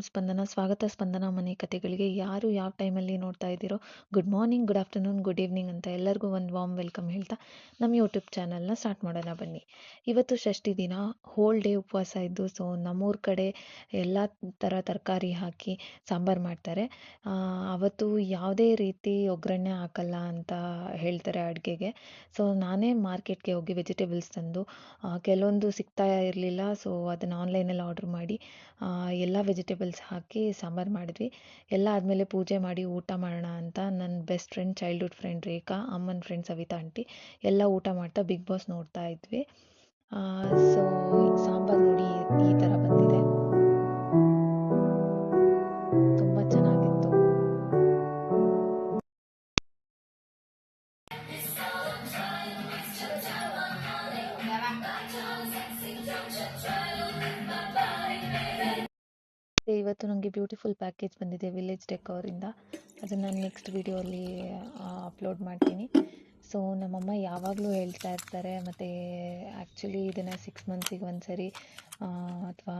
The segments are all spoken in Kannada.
ಸ್ಪಂದನ. ಸ್ವಾಗತ ಸ್ಪಂದನ ಮನೆ ಕಥೆಗಳಿಗೆ. ಯಾರು ಯಾವ ಟೈಮಲ್ಲಿ ನೋಡ್ತಾ ಇದ್ದೀರೋ good morning, good afternoon, good evening ಅಂತ ಎಲ್ಲರಿಗೂ ಒಂದು ವಾರ್ಮ್ ವೆಲ್ಕಮ್ ಹೇಳ್ತಾ ನಮ್ಮ ಯೂಟ್ಯೂಬ್ ಚಾನಲ್ನ ಸ್ಟಾರ್ಟ್ ಮಾಡೋಣ ಬನ್ನಿ. ಇವತ್ತು ಷಷ್ಠಿ ದಿನ, ಹೋಲ್ ಡೇ ಉಪವಾಸ ಇದ್ದು. ಸೊ ನಮ್ಮೂರ ಕಡೆ ಎಲ್ಲ ಥರ ತರಕಾರಿ ಹಾಕಿ ಸಾಂಬಾರು ಮಾಡ್ತಾರೆ. ಅವತ್ತು ಯಾವುದೇ ರೀತಿ ಒಗ್ಗರಣೆ ಹಾಕಲ್ಲ ಅಂತ ಹೇಳ್ತಾರೆ ಅಡುಗೆಗೆ. ಸೊ ನಾನೇ ಮಾರ್ಕೆಟ್ಗೆ ಹೋಗಿ ವೆಜಿಟೇಬಲ್ಸ್ ತಂದು, ಕೆಲವೊಂದು ಸಿಗ್ತಾ ಇರಲಿಲ್ಲ, ಸೊ ಅದನ್ನು ಆನ್ಲೈನಲ್ಲಿ ಆರ್ಡ್ರ್ ಮಾಡಿ ಎಲ್ಲ ವೆಜಿಟೇಬಲ್ಸ್ ಹಾಕಿ ಸಾಂಬಾರು ಮಾಡಿದ್ವಿ. ಎಲ್ಲ ಆದಮೇಲೆ ಪೂಜೆ ಮಾಡಿ ಊಟ ಮಾಡೋಣ ಅಂತ ನನ್ನ ಬೆಸ್ಟ್ ಫ್ರೆಂಡ್, ಚೈಲ್ಡ್ಹುಡ್ ಫ್ರೆಂಡ್ ರೇಖಾ, ಅಮ್ಮನ ಫ್ರೆಂಡ್ ಸವಿತಾ ಆಂಟಿ ಎಲ್ಲ ಊಟ ಮಾಡ್ತಾ ಬಿಗ್ ಬಾಸ್ ನೋಡ್ತಾ ಇದ್ವಿ. ಸೊ ಸಾಂಬಾರು ನೋಡಿ ಈ ಥರ ಬಂದಿದೆ, ತುಂಬ ಚೆನ್ನಾಗಿತ್ತು. ಇವತ್ತು ನನಗೆ ಬ್ಯೂಟಿಫುಲ್ ಪ್ಯಾಕೇಜ್ ಬಂದಿದೆ ವಿಲೇಜ್ ಡೆಕೋರಿಂದ. ಅದನ್ನು ನಾನು ನೆಕ್ಸ್ಟ್ ವಿಡಿಯೋಲಿ ಅಪ್ಲೋಡ್ ಮಾಡ್ತೀನಿ. ಸೊ ನಮ್ಮಮ್ಮ ಯಾವಾಗಲೂ ಹೇಳ್ತಾ ಇರ್ತಾರೆ, ಮತ್ತು ಆ್ಯಕ್ಚುಲಿ ಇದನ್ನು 6 ಮಂತ್ಸಿಗೆ ಒಂದು ಸರಿ ಅಥವಾ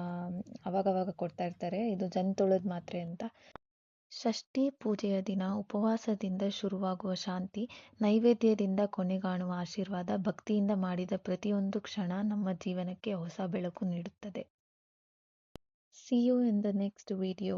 ಅವಾಗವಾಗ ಕೊಡ್ತಾ ಇರ್ತಾರೆ, ಇದು ಜನ್-ತುಳದ ಮಾತ್ರೆ ಅಂತ. ಷಷ್ಠಿ ಪೂಜೆಯ ದಿನ ಉಪವಾಸದಿಂದ ಶುರುವಾಗುವ ಶಾಂತಿ, ನೈವೇದ್ಯದಿಂದ ಕೊನೆಗಾಣುವ ಆಶೀರ್ವಾದ, ಭಕ್ತಿಯಿಂದ ಮಾಡಿದ ಪ್ರತಿಯೊಂದು ಕ್ಷಣ ನಮ್ಮ ಜೀವನಕ್ಕೆ ಹೊಸ ಬೆಳಕು ನೀಡುತ್ತದೆ. See you in the next video.